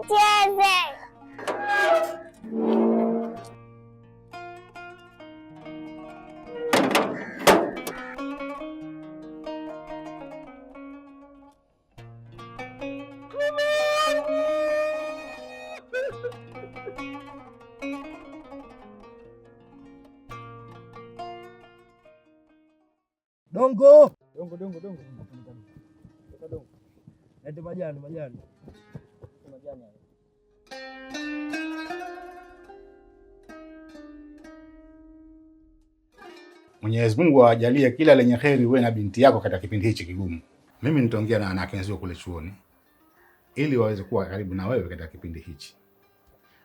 tukacheze. Dongo. Lete majani. Mwenyezi Mungu awajalie kila lenye kheri wewe na binti yako katika kipindi hichi kigumu. Mimi nitaongea na wanawake kule chuoni ili waweze kuwa karibu na wewe katika kipindi hichi.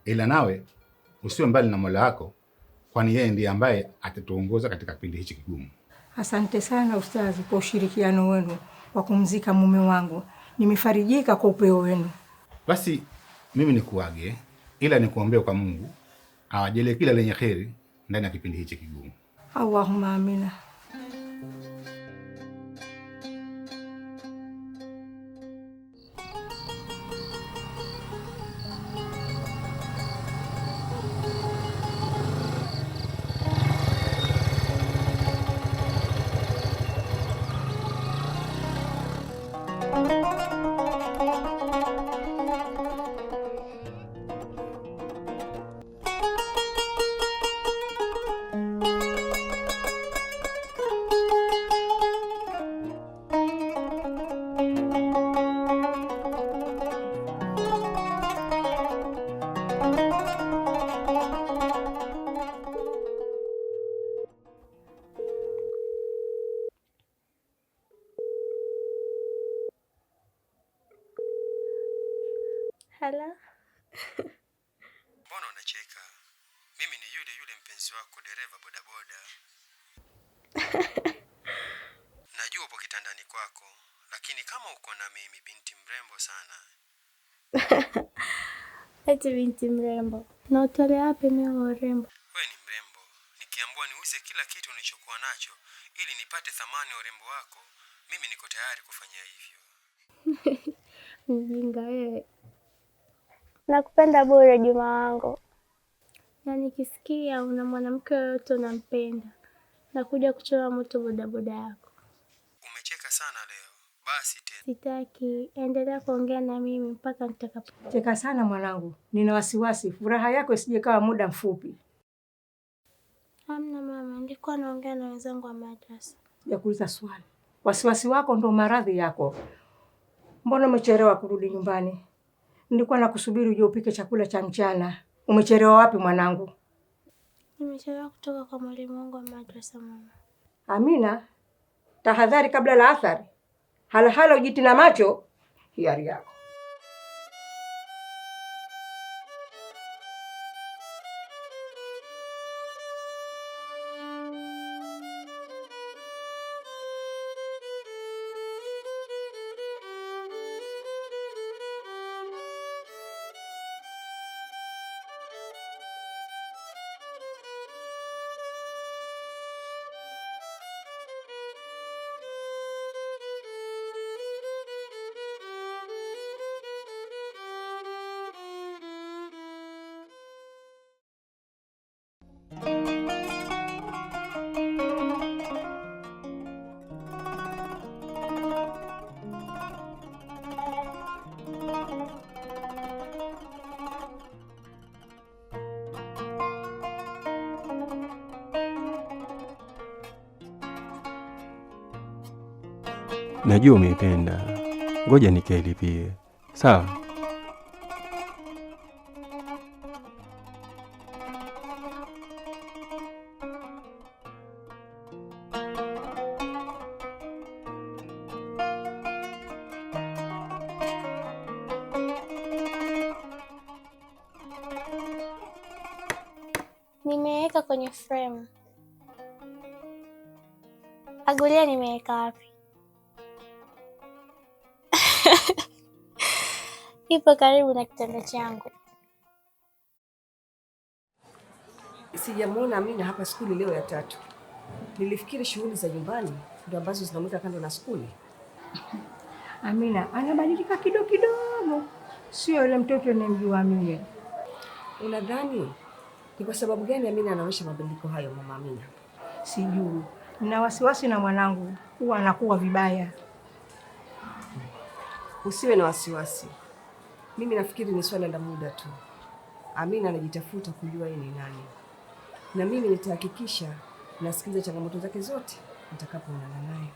Ila nawe usiwe mbali na Mola wako, kwani yeye ndiye ambaye atatuongoza katika kipindi hichi kigumu. Asante sana ustazi kwa ushirikiano wenu wa kumzika mume wangu. Nimefarijika kwa upeo wenu. Basi mimi nikuage, ila nikuombee kwa Mungu awajalie kila lenye kheri ndani ya kipindi hichi kigumu. Allahumma amina. Hala. Mbona unacheka? Mimi ni yule mpenzi wako, dereva bodaboda. Najua upo kitandani kwako, lakini kama uko na mimi, binti mrembo sana. Eti binti mrembo. Na utole wapi mimi urembo? Wewe ni mrembo. Nikiambiwa niuze kila kitu nilichokuwa nacho ili nipate thamani ya urembo wako, mimi niko tayari kufanya hivyo. Mjinga wewe. Nakupenda bure Juma wangu. Na nikisikia una mwanamke yoyote unampenda, nakuja kuchoma moto bodaboda yako. Umecheka sana leo. Basi tena. Sitaki, endelea kuongea na mimi mpaka nitakapo. Cheka sana mwanangu. Nina wasiwasi furaha yako isije kawa muda mfupi. Hamna mama, nilikuwa naongea na wenzangu wa madrasa. Ya kuuliza swali. Wasiwasi wako ndo maradhi yako. Mbona umechelewa kurudi nyumbani? Nilikuwa nakusubiri uje upike chakula cha mchana. Umechelewa wapi mwanangu? Nimechelewa kutoka kwa mwalimu wangu wa madrasa mama. Amina, tahadhari kabla la athari. Hala ujiti na macho hiari yako. Najua umeipenda. Ngoja nikailipie. Sawa? Nimeweka kwenye frame. Agulia nimeweka wapi? Ipo karibu na kitanda changu. Sijamuona Amina hapa skuli leo ya 3. Nilifikiri shughuli za nyumbani ndio ambazo zinamweka kando na skuli. Amina anabadilika kidogo. sio yule mtoto ninayemjua mimi. Unadhani ni kwa sababu gani Amina anaonyesha mabadiliko hayo, mama Amina? Sijui. Nina wasiwasi na mwanangu, huwa anakuwa vibaya. Usiwe na wasiwasi. Mimi nafikiri ni swala la muda tu. Amina anajitafuta kujua yeye ni nani. Na mimi nitahakikisha nasikiliza changamoto zake zote nitakapoonana naye.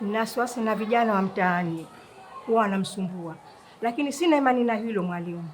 Nina wasiwasi na vijana wa mtaani, huwa wanamsumbua. Lakini sina imani na hilo mwalimu.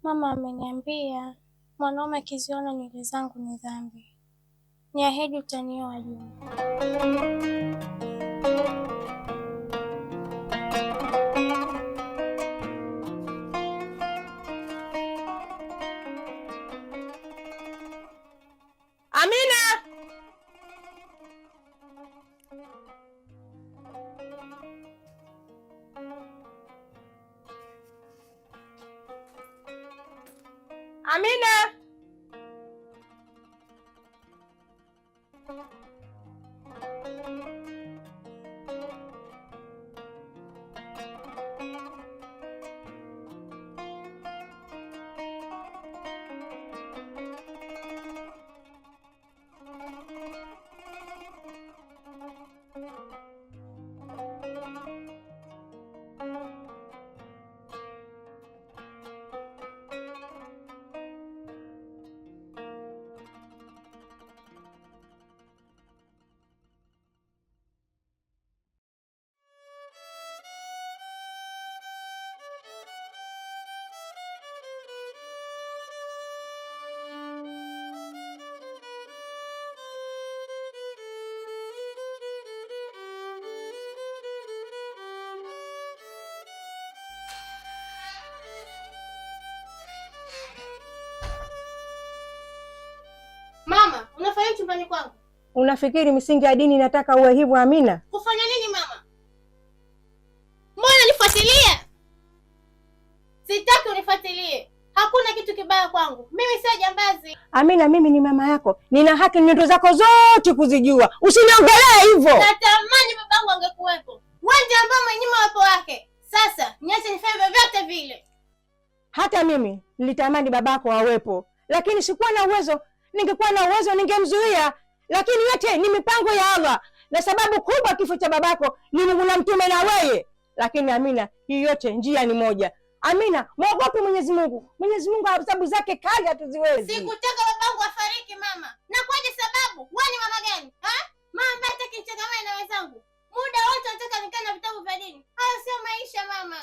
Mama ameniambia mwanaume akiziona nywele zangu ni dhambi. Niahidi utanioa Juma. Amina! Amina! Mama, unafanya chumbani kwangu? Unafikiri misingi ya dini inataka uwe hivyo Amina? Kufanya nini mama? Mbona unifuatilia? Sitaki unifuatilie. Hakuna kitu kibaya kwangu. Mimi sio jambazi. Amina, mimi ni mama yako. Nina haki ndoto zako zote kuzijua. Usiniongelee hivyo. Natamani babangu angekuwepo. Wewe ndiye ambaye mwenyima wapo wake. Sasa, niache nifanye vyovyote vile. Hata mimi nilitamani babako awepo, lakini sikuwa na uwezo. Ningekuwa na uwezo ningemzuia, lakini yote ni mipango ya Allah. Na sababu kubwa kifo cha babako ni Mungu na mtume na wewe. Lakini Amina, hii yote njia ni moja. Amina, muogope Mwenyezi Mungu. Mwenyezi Mungu adhabu zake kali hatuziwezi. Sikutaka babangu afariki mama. Na kwaje sababu? Wewe ni mama gani? Mama ambaye hataki nichangamane na wenzangu. Muda wote nataka nikae na vitabu vya dini. Hayo sio maisha mama.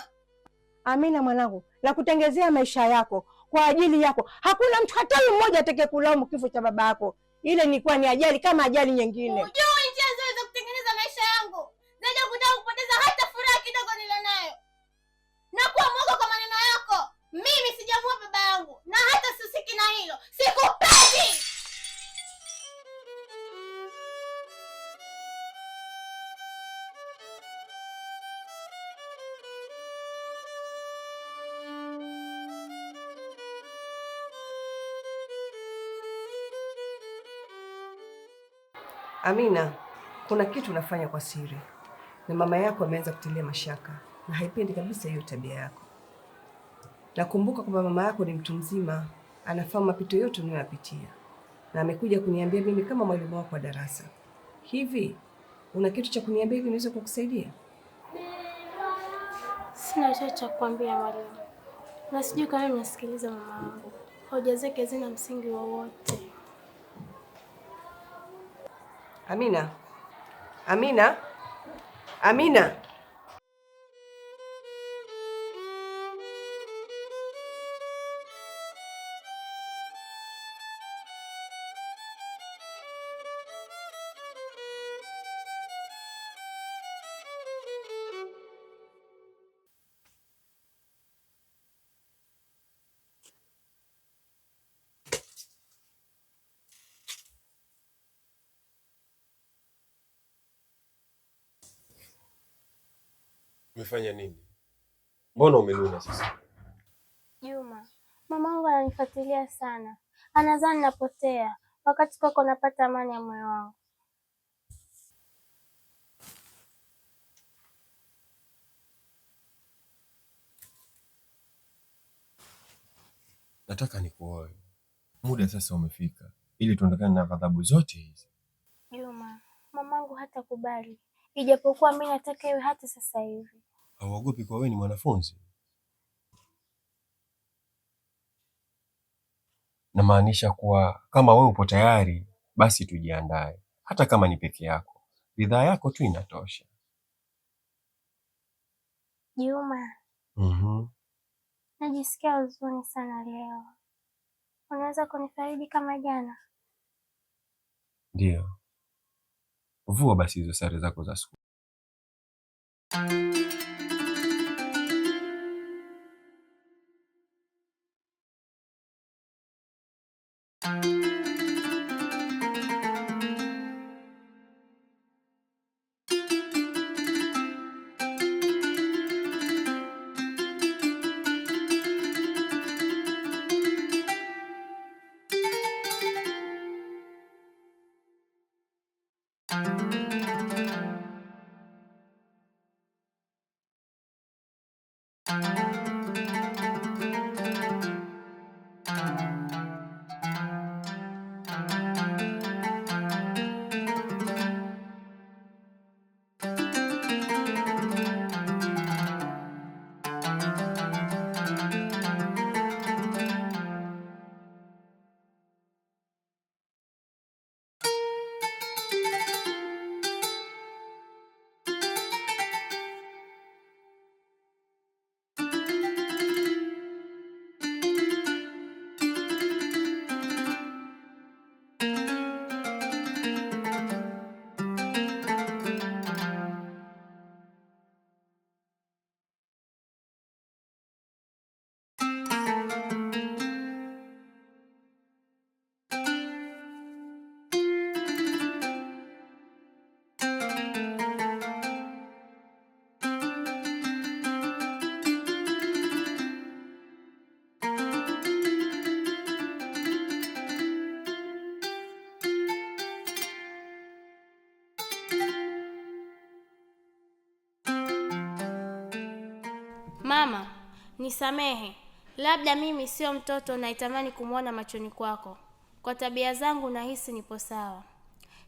Amina mwanangu, na kutengezea maisha yako kwa ajili yako. Hakuna mtu hata mmoja atakayekulaumu kifo cha baba yako. Ile ilikuwa ni ajali kama ajali nyingine. Unajua njia nzuri za kutengeneza maisha yangu. Zaidi ya kutaka kupoteza hata furaha kidogo nilionayo. Na kuwa mwoga kwa maneno yako. Mimi sijamua baba yangu. Na hata sisiki na hilo. Sikupendi! Amina, kuna kitu unafanya kwa siri na mama yako ameanza kutilia mashaka na haipendi kabisa hiyo tabia yako. Nakumbuka kwamba mama yako ni mtu mzima, anafahamu mapito yote unayoyapitia na amekuja kuniambia mimi kama mwalimu wako wa darasa. Hivi una kitu cha kuniambia hivi niweze kukusaidia? Sina chochote cha kukwambia mwalimu. Na sijui kama mnasikiliza mama wangu. Hoja zake zina msingi wowote. Amina. Amina. Amina. Umefanya nini? Mbona umenuna sasa? Juma, mamangu ananifuatilia sana. Anadhani napotea, wakati kwako napata amani ya moyo wangu. Nataka nikuoe. Muda sasa umefika ili tuondokane na ghadhabu zote hizi. Juma, mamangu hatakubali. Ijapokuwa mimi nataka iwe hata sasa hivi. Hauogopi kwa wewe ni mwanafunzi? Namaanisha kuwa kama wewe upo tayari, basi tujiandae. Hata kama ni peke yako, ridhaa yako tu inatosha. Juma, najisikia huzuni sana leo. Unaweza kunifariji kama jana? Ndio. Vua basi hizo sare zako za shule. Mama, nisamehe. Labda mimi sio mtoto naitamani kumwona machoni kwako. Kwa tabia zangu nahisi nipo sawa.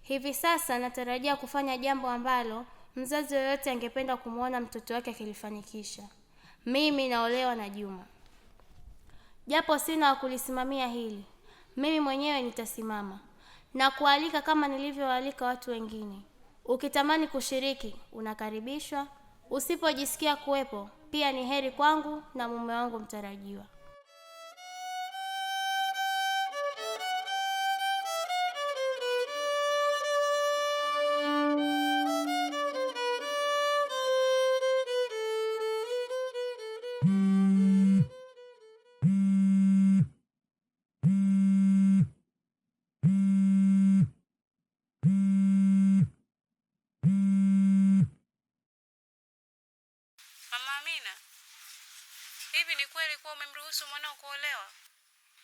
Hivi sasa natarajia kufanya jambo ambalo mzazi yoyote angependa kumwona mtoto wake akilifanikisha. Mimi naolewa na Juma. Japo sina wa kulisimamia hili, mimi mwenyewe nitasimama na kualika kama nilivyoalika watu wengine. Ukitamani kushiriki, unakaribishwa. Usipojisikia kuwepo, pia ni heri kwangu na mume wangu mtarajiwa. Hivi ni kweli kuwa umemruhusu mwanao kuolewa?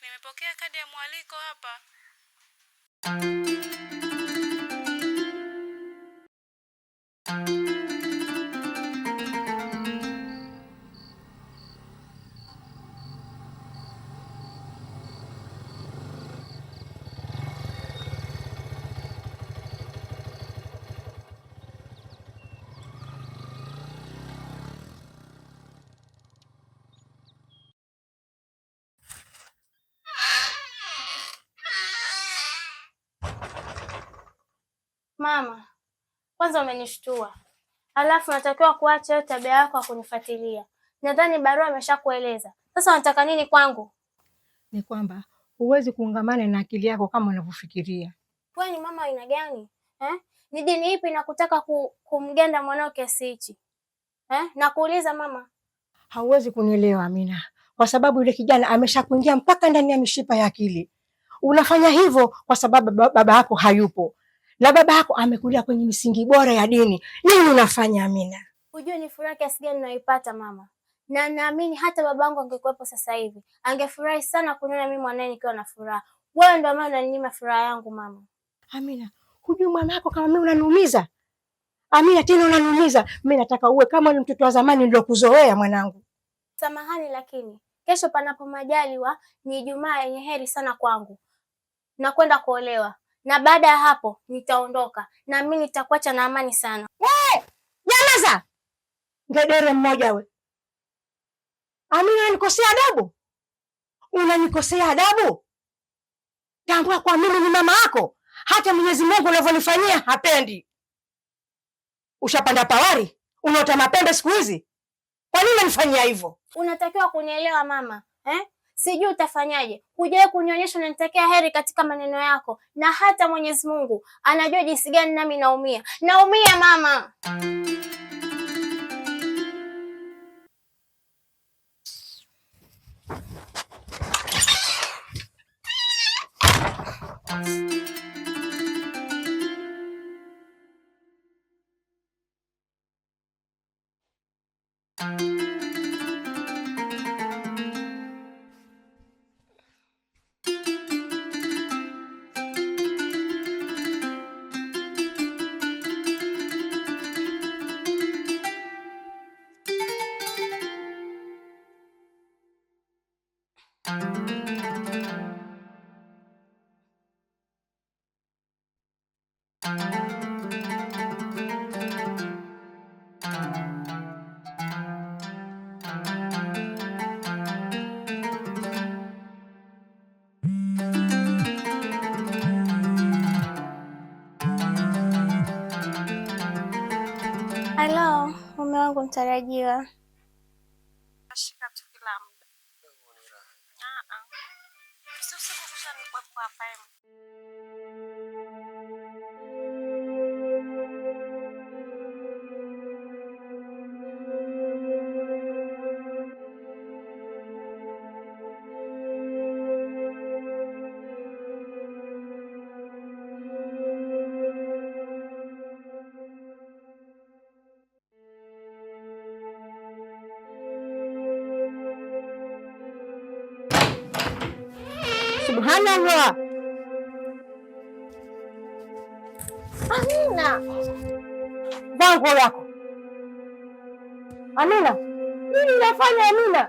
Nimepokea kadi ya mwaliko hapa. Mama, kwanza umenishtua. Alafu natakiwa kuacha hiyo tabia yako ya kunifuatilia. Nadhani barua ameshakueleza. Sasa unataka nini kwangu? Ni kwamba huwezi kuungamana na akili yako kama unavyofikiria. Wewe ni mama aina gani? Ni dini ipi inakutaka kumgenda mwanao kiasi hichi? Nakuuliza mama. Hauwezi kunielewa Amina, kwa sababu yule kijana ameshakuingia mpaka ndani ya mishipa ya akili. Unafanya hivyo kwa sababu baba yako hayupo. Na baba yako amekulia kwenye misingi bora ya dini. Nini unafanya Amina? hujui ni furaha kiasi gani ninayoipata mama. Na naamini hata babangu angekuwepo sasa hivi, angefurahi sana kuniona mimi mwanae nikiwa na furaha. Wewe ndio maana unaninyima furaha yangu mama. Amina, hujui mama yako kama mimi unaniumiza? Amina, tena unaniumiza. Mimi nataka uwe kama ni mtoto wa zamani nilokuzoea mwanangu. Samahani, lakini kesho panapo majaliwa ni Ijumaa yenye heri sana kwangu. Nakwenda kuolewa. Na baada ya hapo nitaondoka. Na mimi nitakuacha na amani sana. Wewe, nyamaza. Ngedere mmoja we. Amina, unanikosea adabu? Unanikosea adabu? Tambua kwa mimi ni mama yako. Hata Mwenyezi Mungu unavyonifanyia hapendi. Ushapanda pawari? Unaota mapembe siku hizi? Kwa nini unanifanyia hivyo? Unatakiwa kunielewa mama, Sijui utafanyaje. Hujawahi kunionyesha unanitakia heri katika maneno yako, na hata Mwenyezi Mungu anajua jinsi gani nami naumia. Naumia mama. Hello, mume wangu mtarajiwa. Ashika tu kila muda. Sisi kusha ni kwa hapa. Subhanallah. Amina. Bango lako. Amina. Nini unafanya Amina?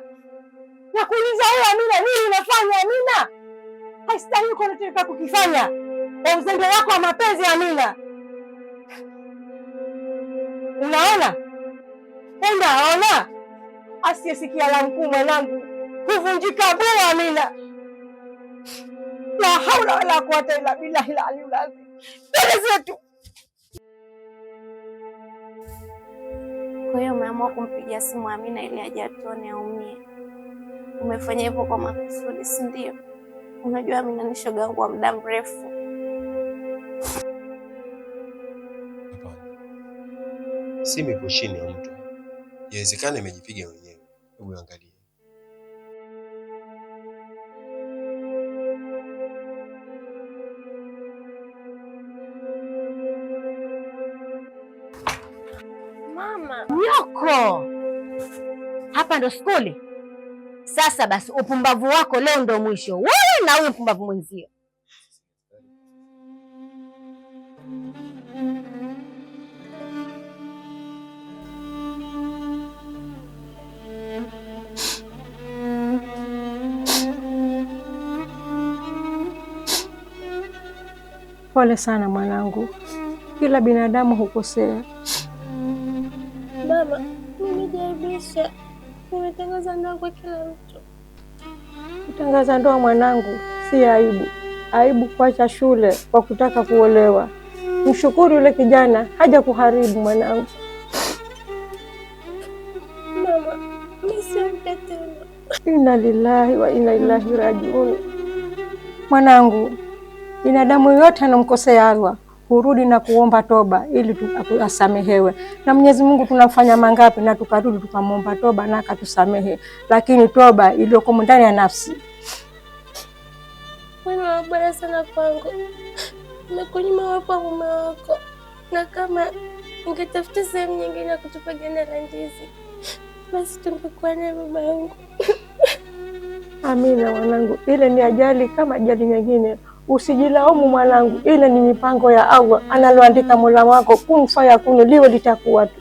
Nakuuliza wewe Amina, nini unafanya Amina? Haistahili kwa unataka kukifanya. Kwa uzembe wako wa mapenzi Amina. Unaona? Unaona? Asiyesikia la mkuu mwanangu kuvunjika bora Amina. La haula wala quwwata illa billahi al-aliyyil azim. Mbele zetu. Kwa hiyo umeamua kumpigia simu Amina ili aje atuone aumie. Umefanya hivyo kwa makusudi, si ndio? Unajua Amina ni shoga yangu wa muda mrefu. Hapana. Simu ipo chini ya mtu. Inawezekana imejipiga mwenyewe. Hebu angalia. Mama, Nyoko. Hapa ndo skuli. Sasa basi upumbavu wako leo ndo mwisho. Wewe na huyo mpumbavu mwenzio. Pole sana mwanangu. Kila binadamu hukosea. Baba, nimejaribisha. Nimetangaza ndoa kwa kila mtu. Kutangaza ndoa mwanangu si aibu. Aibu kuacha shule kwa kutaka kuolewa. Mshukuru yule kijana haja kuharibu mwanangu. Mama, nisiamke tena. Inna lillahi wa inna ilaihi rajiun. Mwanangu, binadamu yote anamkosea Allah, hurudi na kuomba toba ili tusamehewe. Na Mwenyezi Mungu tunafanya mangapi na tukarudi tukamwomba toba na akatusamehe. Lakini toba iliyokuwa ndani ya nafsi. Wewe ni bora sana kwangu. Nimekunyima wapo mume wako. Na kama ningetafuta sehemu nyingine ya kutupa ganda la ndizi, basi tungekuwa naye baba yangu. Amina mwanangu, ile ni ajali kama ajali nyingine. Usijilaumu mwanangu, ile ni mipango ya Allah analoandika Mola wako. Kun fayakun, liwe litakuwa tu.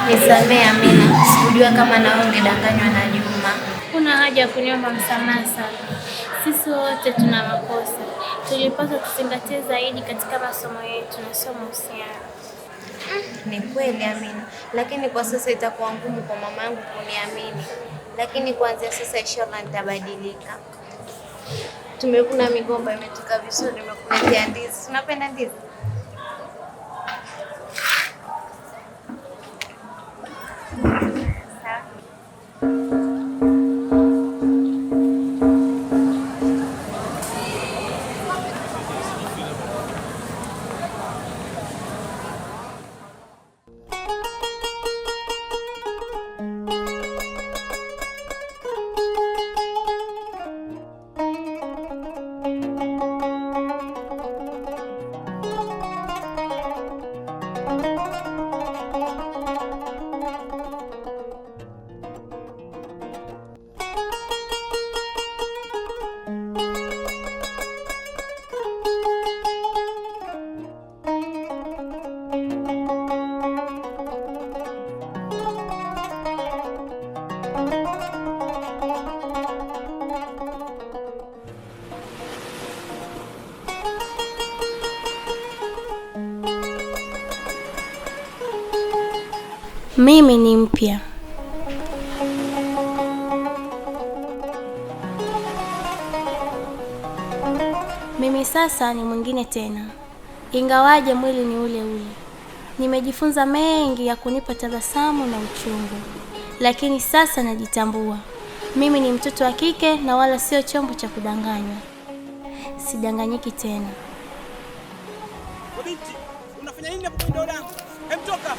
Nisamehe Amina, sikujua kama na wewe ungedanganywa na Juma. Kuna haja ya kuniomba msamaha sana. Sisi wote tuna makosa. Tulipaswa tuzingatie zaidi katika masomo yetu na sio mahusiano. Ni kweli Amina, lakini kwa sasa itakuwa ngumu kwa mama yangu kuniamini. Lakini kuanzia sasa inshallah nitabadilika. Tumekuna migomba imetoka vizuri, nimekuletea ndizi. Unapenda ndizi? Mimi ni mpya. Mimi sasa ni mwingine tena. Ingawaje mwili ni ule ule. Nimejifunza mengi ya kunipa tabasamu na uchungu. Lakini sasa najitambua. Mimi ni mtoto wa kike na wala sio chombo cha kudanganywa. Sidanganyiki tena. Binti, unafanya nini hapo kwa ndoa yangu? Hem, toka.